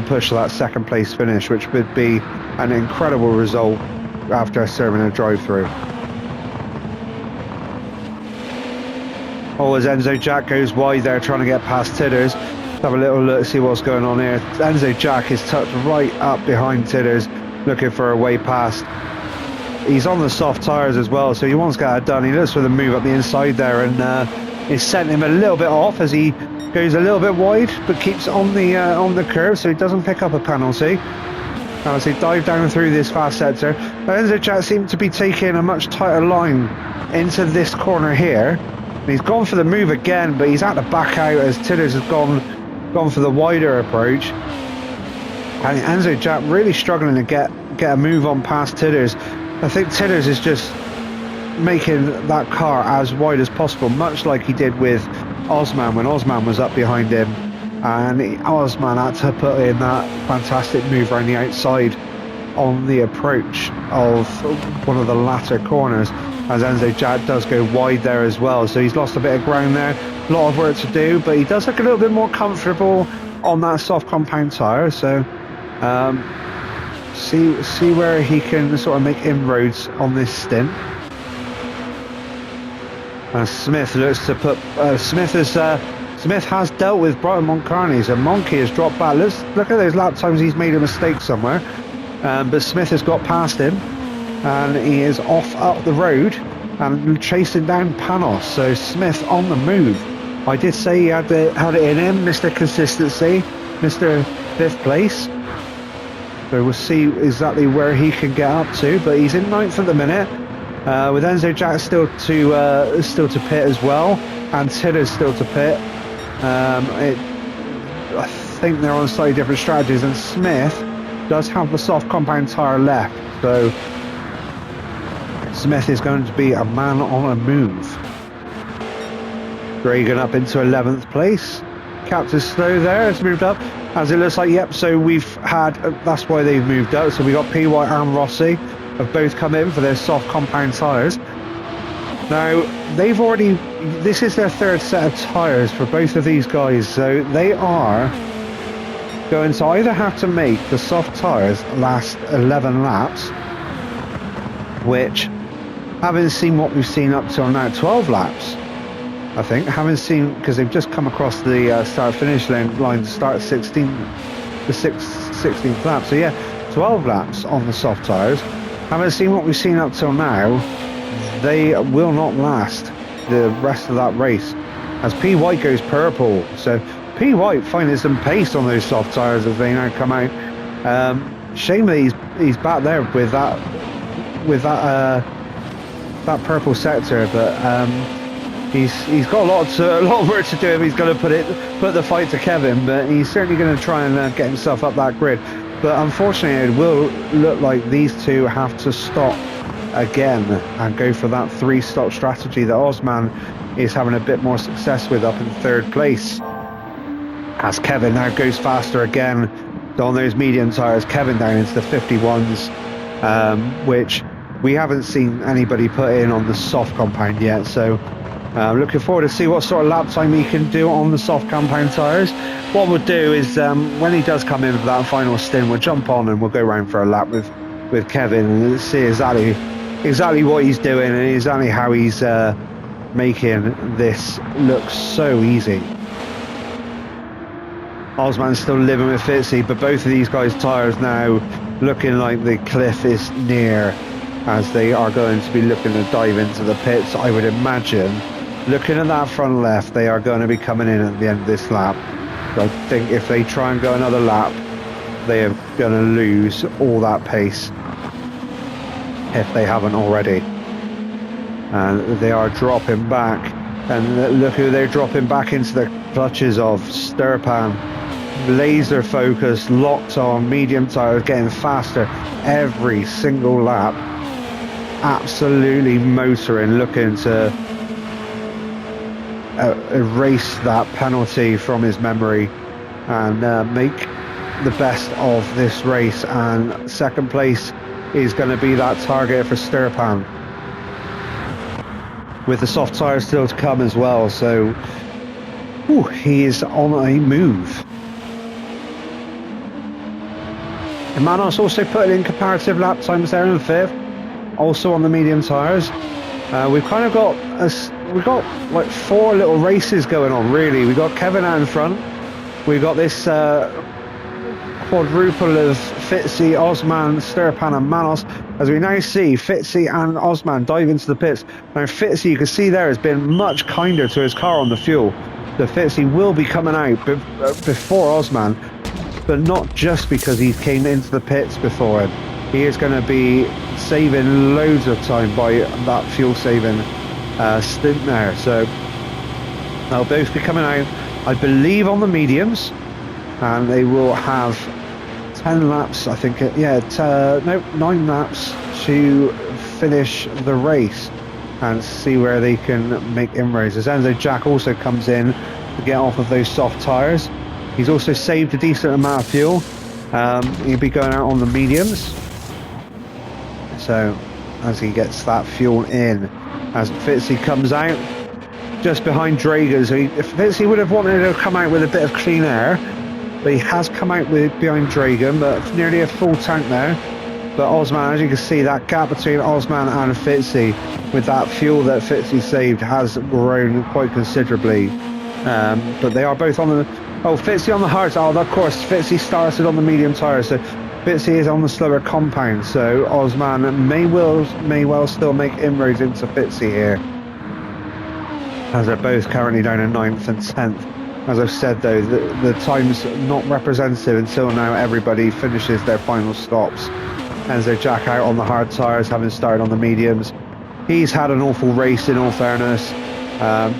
push that second place finish, which would be an incredible result after serving a drive-through. Oh, as Enzo Jack goes wide there trying to get past Titters. Let's have a little look, see what's going on here. Enzo Jack is tucked right up behind Titters, looking for a way past. He's on the soft tyres as well, so he wants to get that done. He looks for the move up the inside there, and it's sent him a little bit off as he goes a little bit wide, but keeps on the curve, so he doesn't pick up a penalty. As he dive down through this fast sector. Enzo Jack seemed to be taking a much tighter line into this corner here. He's gone for the move again, but he's had to back out as Titters has gone for the wider approach. And Enzo Jack really struggling to get a move on past Titters. I think Titters is just making that car as wide as possible, much like he did with Osman when Osman was up behind him, and Osman had to put in that fantastic move around the outside on the approach of one of the latter corners, as Enzo Jack does go wide there as well. So he's lost a bit of ground there, a lot of work to do, but he does look a little bit more comfortable on that soft compound tyre. So see where he can sort of make inroads on this stint. Smith looks to put Smith has dealt with Brighton Montcarney, so Monkey has dropped back. Look at those lap times. He's made a mistake somewhere, but Smith has got past him, and he is off up the road and chasing down Panos. So Smith on the move. I did say he had it in him, Mr. Consistency, Mr. 5th place. So we'll see exactly where he can get up to, but he's in 9th at the minute, with Enzo Jack still to pit as well, and Titters still to pit. I think they're on slightly different strategies, and Smith does have the soft compound tyre left, so Smith is going to be a man on a move. Reagan up into 11th place. Captain Snow there has moved up, as it looks like. Yep, so we've had, that's why they've moved up. So we got PY and Rossi have both come in for their soft compound tyres. Now they've already, this is their third set of tyres for both of these guys, so they are going to either have to make the soft tyres last 11 laps, which, having seen what we've seen up till now, 12 laps, I think, having seen, because they've just come across the start-finish line to start 16th lap. So yeah, 12 laps on the soft tyres. Having seen what we've seen up till now, they will not last the rest of that race, as P. White goes purple. So P. White finding some pace on those soft tyres as they now come out. Shame that he's back there with that purple sector, but he's got a lot of work to do if he's going to put the fight to Kevin, but he's certainly going to try and get himself up that grid. But unfortunately, it will look like these two have to stop again and go for that 3-stop strategy that Osman is having a bit more success with up in 3rd place, as Kevin now goes faster again on those medium tyres, Kevin down into the 51s, which we haven't seen anybody put in on the soft compound yet. So looking forward to see what sort of lap time he can do on the soft compound tyres. What we'll do is when he does come in for that final stint, we'll jump on and we'll go round for a lap with Kevin and see exactly what he's doing and exactly how he's making this look so easy. Osman's still living with Fitzy, but both of these guys' tyres now looking like the cliff is near, as they are going to be looking to dive into the pits. I would imagine, looking at that front left, they are going to be coming in at the end of this lap. I think if they try and go another lap, they are going to lose all that pace, if they haven't already. And they are dropping back, and look who they're dropping back into the clutches of. Sturpan, laser focused, locked on, medium tyres, getting faster every single lap, absolutely motoring, looking to erase that penalty from his memory and make the best of this race. And second place is going to be that target for Sturpan, with the soft tyres still to come as well. So he is on a move. And Manos also putting in comparative lap times there in the fifth, also on the medium tyres. We've kind of got like four little races going on, really. We've got Kevin out in front. We've got this quadruple of Fitzy, Osman, Sturpan and Manos, as we now see Fitzy and Osman dive into the pits. Now Fitzy, you can see there, has been much kinder to his car on the fuel. The Fitzy will be coming out before Osman, but not just because he came into the pits before him. He is going to be saving loads of time by that fuel saving stint there. So they'll both be coming out, I believe, on the mediums, and they will have 10 laps, I think, 9 laps to finish the race and see where they can make inroads. As Enzo Jack also comes in to get off of those soft tyres. He's also saved a decent amount of fuel. He'll be going out on the mediums. So as he gets that fuel in, as Fitzy comes out just behind Drager. So if Fitzy would have wanted to come out with a bit of clean air, but he has come out behind Dragon, but nearly a full tank there. But Osman, as you can see, that gap between Osman and Fitzy with that fuel that Fitzy saved has grown quite considerably. But they are both on the... Oh, Fitzy on the hard... Oh, of course, Fitzy started on the medium tyres, so Fitzy is on the slower compound, so Osman may well still make inroads into Fitzy here, as they're both currently down in 9th and 10th. As I've said, though, the time's not representative until now everybody finishes their final stops. Enzo Jack out on the hard tyres, having started on the mediums. He's had an awful race, in all fairness.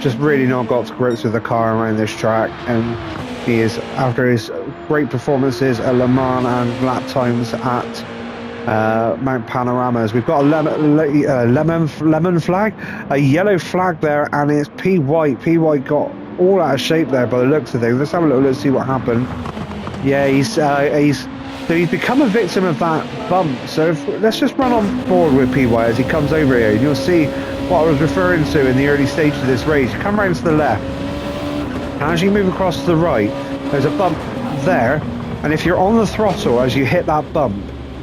Just really not got to grips with the car around this track, and he is, after his great performances at Le Mans and lap times at Mount Panoramas. We've got a lemon flag, a yellow flag there, and it's P. White. P. White got all out of shape there by the looks of things. Let's have a little look, see what happened. Yeah, he's become a victim of that bump. So let's just run on board with P. White as he comes over here, and you'll see what I was referring to in the early stages of this race. You come round to the left, and as you move across to the right, there's a bump there, and if you're on the throttle as you hit that bump,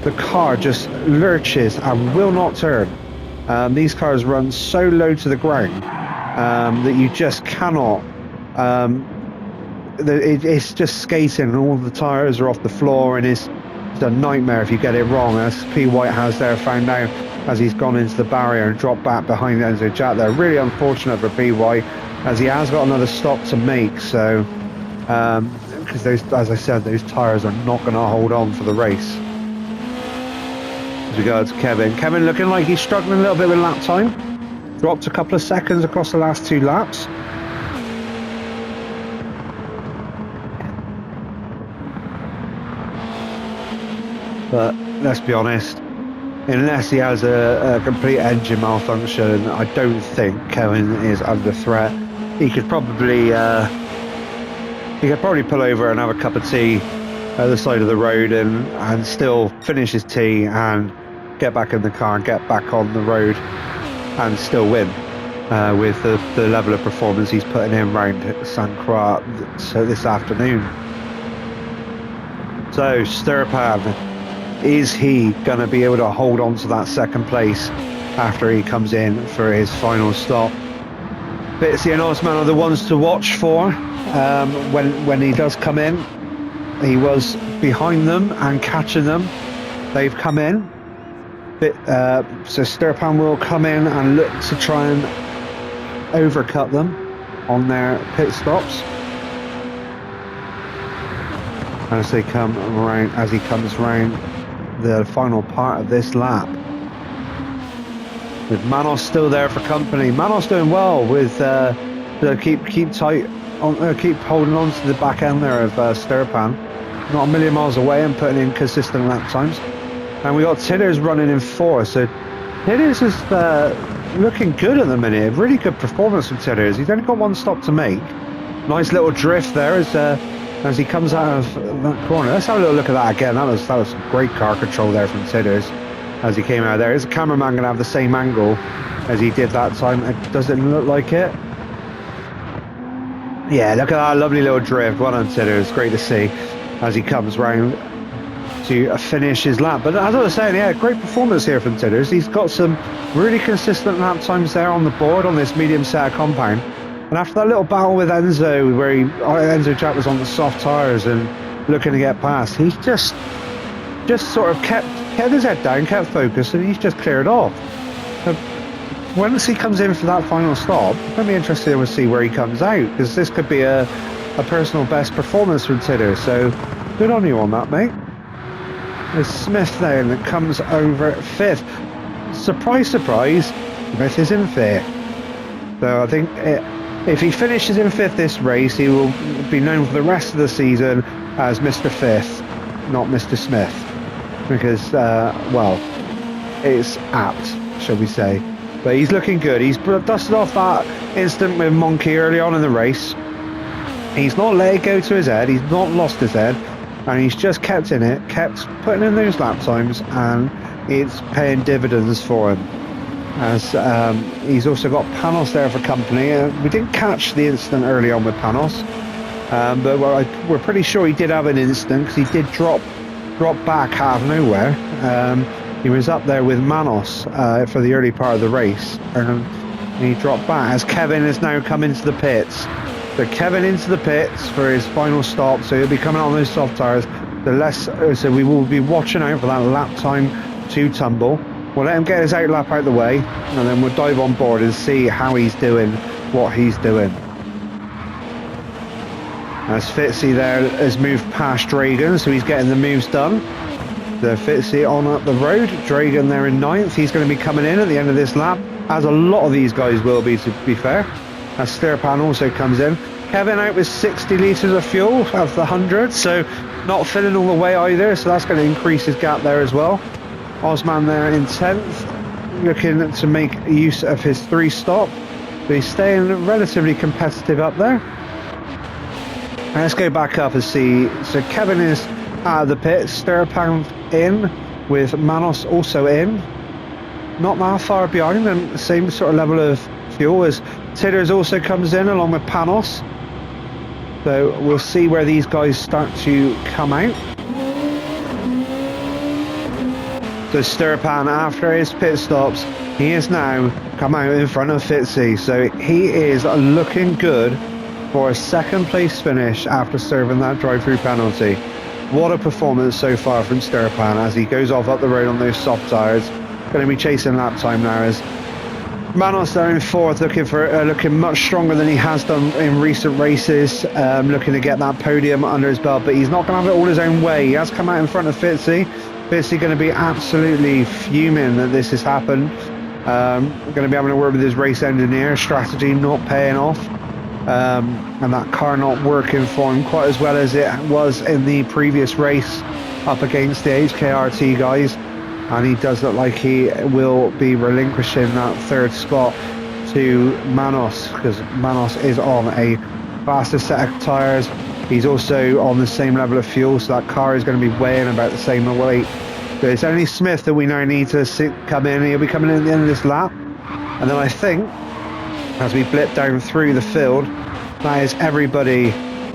the car just lurches and will not turn. These cars run so low to the ground that you just cannot. It's just skating, and all the tyres are off the floor, and it's a nightmare if you get it wrong, as P. White has there found out as he's gone into the barrier and dropped back behind Enzo Jack there. Really unfortunate for P. White, as he has got another stop to make. So because as I said, those tyres are not going to hold on for the race. As we go to Kevin looking like he's struggling a little bit with lap time. Dropped a couple of seconds across the last 2 laps. But let's be honest, unless he has a complete engine malfunction, I don't think Kevin is under threat. He could probably pull over and have a cup of tea at the side of the road and still finish his tee and get back in the car and get back on the road and still win with the level of performance he's putting in around St. Croix so this afternoon. So Sturpan, is he going to be able to hold on to that second place after he comes in for his final stop? Fitzy and Osman are the ones to watch for when he does come in. He was behind them and catching them. They've come in. So Sturpan will come in and look to try and overcut them on their pit stops as they come around, as he comes around the final part of this lap. With Manos still there for company. Manos doing well with keep tight on, keep holding on to the back end there of Sturpan. Not a million miles away and putting in consistent lap times. And we got Titters running in 4. So Titters is looking good at the minute. Really good performance from Titters. He's only got one stop to make. Nice little drift there as he comes out of that corner. Let's have a little look at that again. That was great car control there from Titters as he came out there. Is the cameraman going to have the same angle as he did that time? It doesn't look like it. Yeah, look at that lovely little drift. Well done, Titters. Great to see as he comes round to finish his lap. But as I was saying, yeah, great performance here from Titters. He's got some really consistent lap times there on the board on this medium set compound. And after that little battle with Enzo, where Enzo Jack was on the soft tyres and looking to get past, he's just sort of kept his head down, kept focused, and he's just cleared off. Once he comes in for that final stop, I'm going to be interested to see where he comes out, because this could be a personal best performance from Titters. So good on you on that, mate. There's Smith then that comes over 5th. Surprise, surprise, Smith is in 5th. So I think if he finishes in 5th this race, he will be known for the rest of the season as Mr. 5th, not Mr. Smith. Because, well, it's apt, shall we say. But he's looking good. He's dusted off that incident with Monkey early on in the race. He's not let it go to his head. He's not lost his head. And he's just kept in it, kept putting in those lap times, and it's paying dividends for him. As he's also got Panos there for company. We didn't catch the incident early on with Panos, but we're pretty sure he did have an incident because he did drop back out of nowhere. He was up there with Manos for the early part of the race, and he dropped back as Kevin has now come into the pits. So Kevin into the pits for his final stop, so he'll be coming on those soft tyres. So we will be watching out for that lap time to tumble. We'll let him get his outlap out of the way, and then we'll dive on board and see how he's doing, what he's doing. As Fitzy there has moved past Dragon, so he's getting the moves done. The Fitzy on up the road. Dragon there in 9th. He's going to be coming in at the end of this lap, as a lot of these guys will be, to be fair. As Sturpan also comes in. Kevin out with 60 litres of fuel out of the 100, so not filling all the way either, so that's going to increase his gap there as well. Osman there in 10th, looking to make use of his 3 stop. But he's staying relatively competitive up there. And let's go back up and see. So Kevin is out of the pit, Sturpan in, with Manos also in. Not that far behind, and the same sort of level of fuel as Titters also comes in along with Panos. So we'll see where these guys start to come out. So Sturpan, after his pit stops, he has now come out in front of Fitzy. So he is looking good for a second place finish after serving that drive-through penalty. What a performance so far from Sturpan as he goes off up the road on those soft tyres. Going to be chasing lap time now as Manos there in 4th, looking much stronger than he has done in recent races, looking to get that podium under his belt, but he's not going to have it all his own way. He has come out in front of Fitzy. Fitzy going to be absolutely fuming that this has happened. Going to be having a word with his race engineer. Strategy not paying off, and that car not working for him quite as well as it was in the previous race up against the HKRT guys. And he does look like he will be relinquishing that 3rd spot to Manos, because Manos is on a faster set of tyres, He's also on the same level of fuel, so that car is going to be weighing about the same weight. But it's only Smith that we now need to come in. He'll be coming in at the end of this lap. And then I think, as we blip down through the field, that is everybody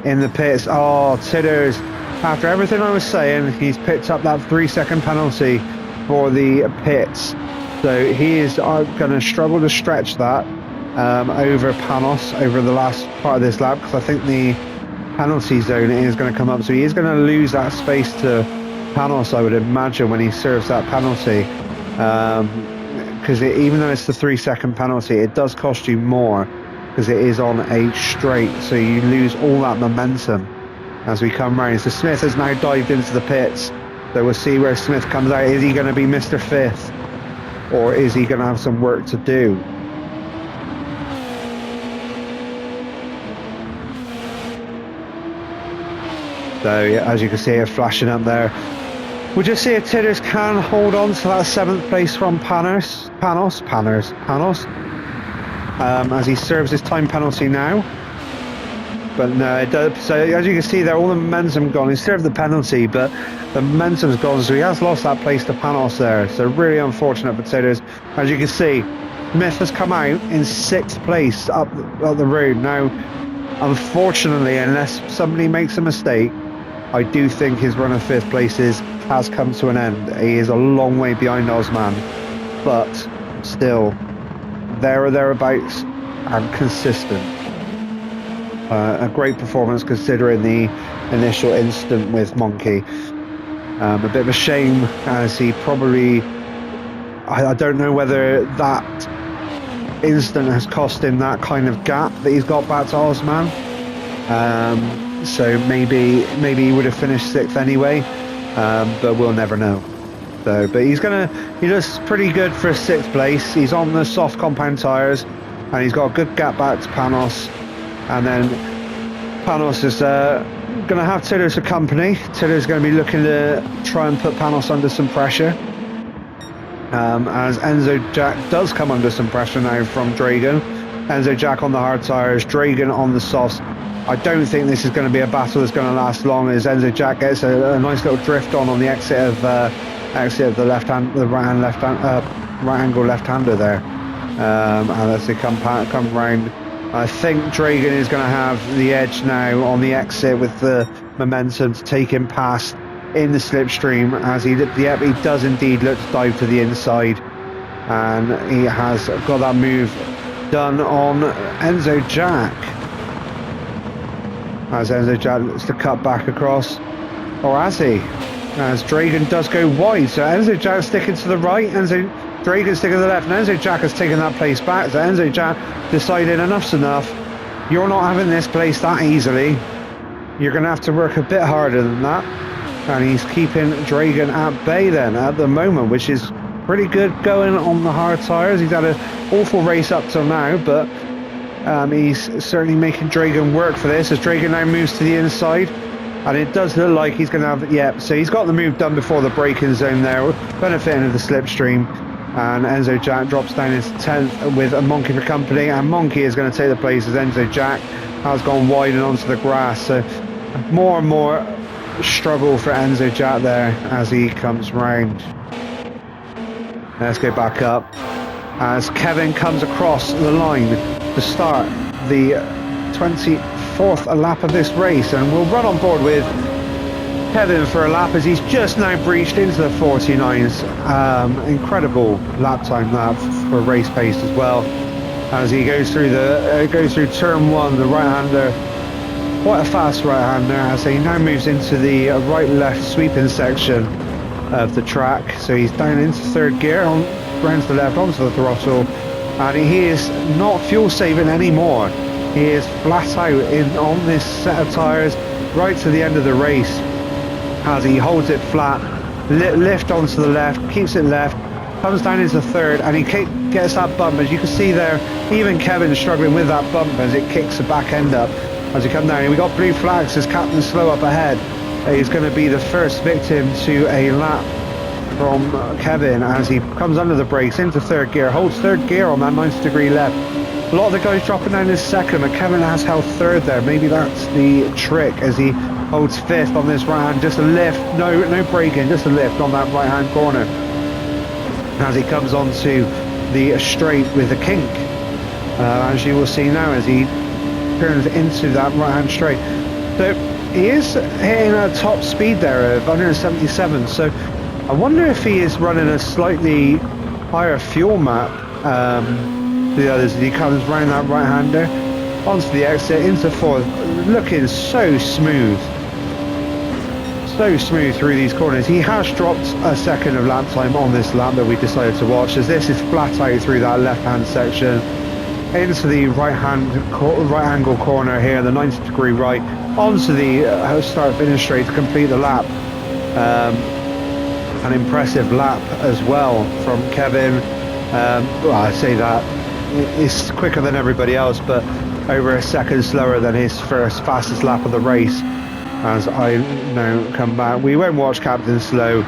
in the pits. Oh, Titters, after everything I was saying, he's picked up that 3-second penalty for the pits. So he is going to struggle to stretch that over Panos over the last part of this lap, because I think the penalty zone is going to come up. So he is going to lose that space to Panos, I would imagine, when he serves that penalty. Because even though it's the 3-second penalty, it does cost you more because it is on a straight. So you lose all that momentum as we come round. So Smith has now dived into the pits. So we'll see where Smith comes out. Is he going to be Mr. Fifth? Or is he going to have some work to do? So as you can see it flashing up there, we'll just see if Titters can hold on to that 7th place from Panos, as he serves his time penalty now. But no, it does. So as you can see there, all the momentum gone. He served the penalty, but the momentum's gone, so he has lost that place to Panos there. So really unfortunate for Titters. As you can see, Smith has come out in 6th place up the road. Now, unfortunately, unless somebody makes a mistake, I do think his run of 5th places has come to an end. He is a long way behind Osman, but still, there or thereabouts, and consistent. A great performance considering the initial incident with Monkey. A bit of a shame, as he probably, I don't know whether that incident has cost him that kind of gap that he's got back to Osman. So maybe he would have finished 6th anyway, but we'll never know. So, but he does pretty good for 6th place. He's on the soft compound tyres, and he's got a good gap back to Panos. And then Panos is going to have Titters for company. Titters going to be looking to try and put Panos under some pressure. As Enzo Jack does come under some pressure now from Dragon. Enzo Jack on the hard tyres, Dragon on the softs. I don't think this is going to be a battle that's going to last long, as Enzo Jack gets a nice little drift on the exit of the right angle left-hander there. And as they come round, I think Dragon is going to have the edge now on the exit with the momentum to take him past in the slipstream, as he does indeed look to dive to the inside, and he has got that move done on Enzo Jack. As Enzo Jack looks to cut back across, or has he? As Dragon does go wide, so Enzo Jack sticking to the right, Dragon sticking to the left, and Enzo Jack has taken that place back. So Enzo Jack decided enough's enough. You're not having this place that easily. You're going to have to work a bit harder than that. And he's keeping Dragon at bay then at the moment, which is pretty good going on the hard tyres. He's had an awful race up till now, but he's certainly making Dragon work for this, as Dragon now moves to the inside. And it does look like he's going to have, so he's got the move done before the braking zone there, benefiting of the slipstream. And Enzo Jack drops down into 10th with a Monkey for company, and Monkey is going to take the place as Enzo Jack has gone wide and onto the grass. So more and more struggle for Enzo Jack there as he comes round. Let's go back up as Kevin comes across the line to start the 24th lap of this race, and we'll run on board with Kevin for a lap as he's just now breached into the 49s. Incredible lap time that for race pace as well, as he goes through turn 1, the right-hander, quite a fast right-hander, as he now moves into the right-left sweeping section of the track. So he's down into 3rd gear, round to the left onto the throttle, and he is not fuel saving anymore. He is flat out on this set of tyres right to the end of the race, as he holds it flat, lift onto the left, keeps it left, comes down into 3rd, and he gets that bump. As you can see there, even Kevin is struggling with that bump as it kicks the back end up as he comes down. And we got blue flags as Captain Slow up ahead. He's going to be the first victim to a lap from Kevin as he comes under the brakes into 3rd gear, holds 3rd gear on that 90-degree left, A lot of the guys dropping down in second, and Kevin has held third there. Maybe that's the trick as he holds fifth on this right hand. Just a lift, no braking, just a lift on that right hand corner. As he comes onto the straight with the kink, as you will see now as he turns into that right hand straight. So he is hitting a top speed there of 177. So I wonder if he is running a slightly higher fuel map. The others as he comes round that right hander onto the exit into fourth, looking so smooth through these corners. He has dropped a second of lap time on this lap that we decided to watch, as this is flat out through that left hand section into the right angle corner here, the 90-degree right, onto the start finish straight to complete the lap. An impressive lap as well from Kevin. Well, I say that it's quicker than everybody else, but over a second slower than his first fastest lap of the race. As I now come back, we won't watch Captain Slow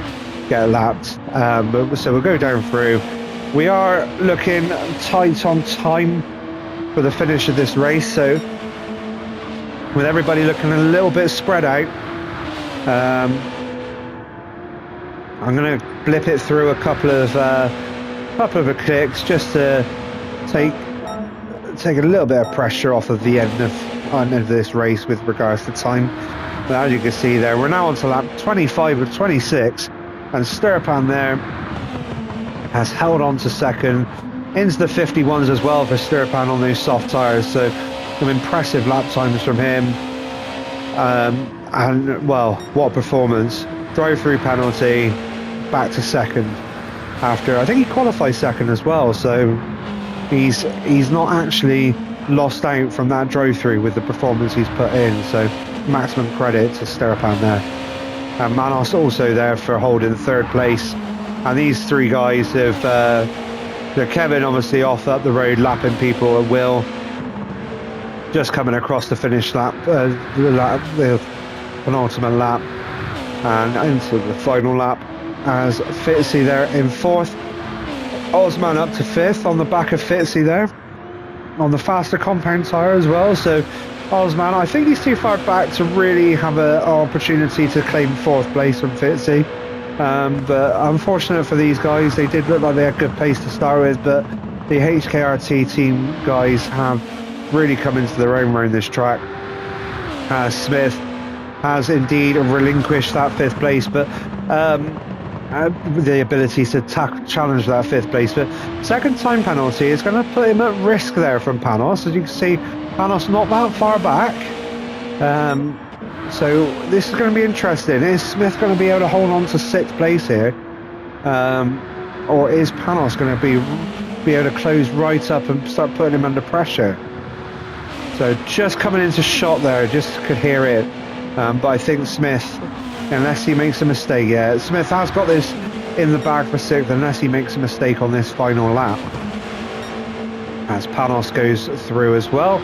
get lapped, so we'll go down through. We are looking tight on time for the finish of this race, so with everybody looking a little bit spread out, I'm going to blip it through a couple of clicks just to take a little bit of pressure off of the end of this race with regards to time. But as you can see there, we're now on to lap 25 of 26, and Sturpan there has held on to second, into the 51s as well for Sturpan on those soft tyres. So some impressive lap times from him, and well, what performance! Drive-through penalty, back to second after I think he qualified second as well. So he's not actually lost out from that drive-through with the performance he's put in. So maximum credit to Sturpan there. And Manos also there for holding third place. And these three guys have Kevin obviously off up the road lapping people at will, just coming across the finish lap, the penultimate lap and into the final lap, as Fitzy there in fourth, Osman up to fifth on the back of Fitzy there on the faster compound tyre as well. So Osman, I think he's too far back to really have an opportunity to claim fourth place from Fitzy. But unfortunate for these guys, they did look like they had good pace to start with, but the HKRT team guys have really come into their own around this track. Smith has indeed relinquished that fifth place, but the ability to challenge that fifth place. But second time penalty is going to put him at risk there from Panos. As you can see, Panos not that far back. So this is going to be interesting. Is Smith going to be able to hold on to sixth place here? Or is Panos going to be able to close right up and start putting him under pressure? So just coming into shot there, just could hear it. But I think Smith, unless he makes a mistake, Smith has got this in the bag for sixth, unless he makes a mistake on this final lap. As Panos goes through as well.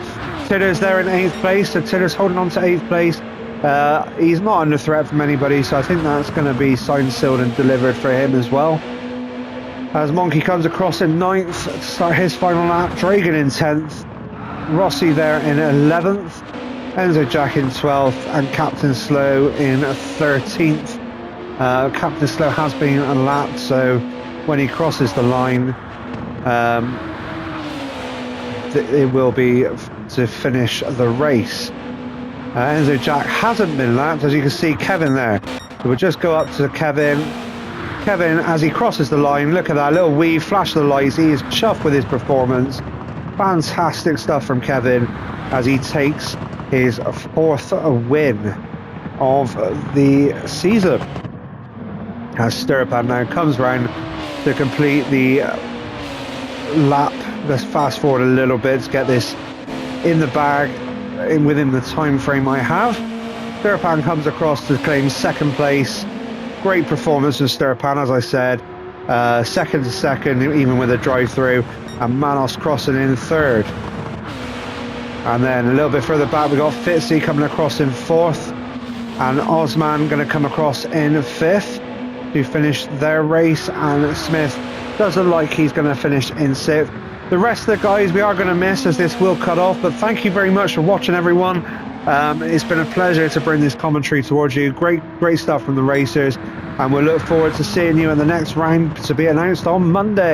Tiller's there in 8th place, so Tiller's holding on to 8th place. He's not under threat from anybody, so I think that's going to be signed, sealed and delivered for him as well. As Monkey comes across in 9th to start his final lap, Dragan in 10th, Rossi there in 11th, Enzo Jack in 12th and Captain Slow in 13th. Captain Slow has been lapped, so when he crosses the line, it will be to finish the race. Enzo Jack hasn't been lapped, as you can see Kevin there. So we'll just go up to Kevin. Kevin, as he crosses the line, look at that little wee flash of the lights. He is chuffed with his performance. Fantastic stuff from Kevin as he takes his 4th win of the season. As Sturpan now comes round to complete the lap. Let's fast forward a little bit to get this in the bag within the time frame I have. Sturpan comes across to claim 2nd place. Great performance from Sturpan, as I said. 2nd to 2nd, even with a drive-through, and Manos crossing in 3rd. And then a little bit further back, we got Fitzy coming across in 4th, and Osman going to come across in 5th to finish their race. And Smith doesn't like he's going to finish in 6th. The rest of the guys we are going to miss as this will cut off, but thank you very much for watching, everyone. It's been a pleasure to bring this commentary towards you. Great stuff from the racers, and we'll look forward to seeing you in the next round to be announced on Monday.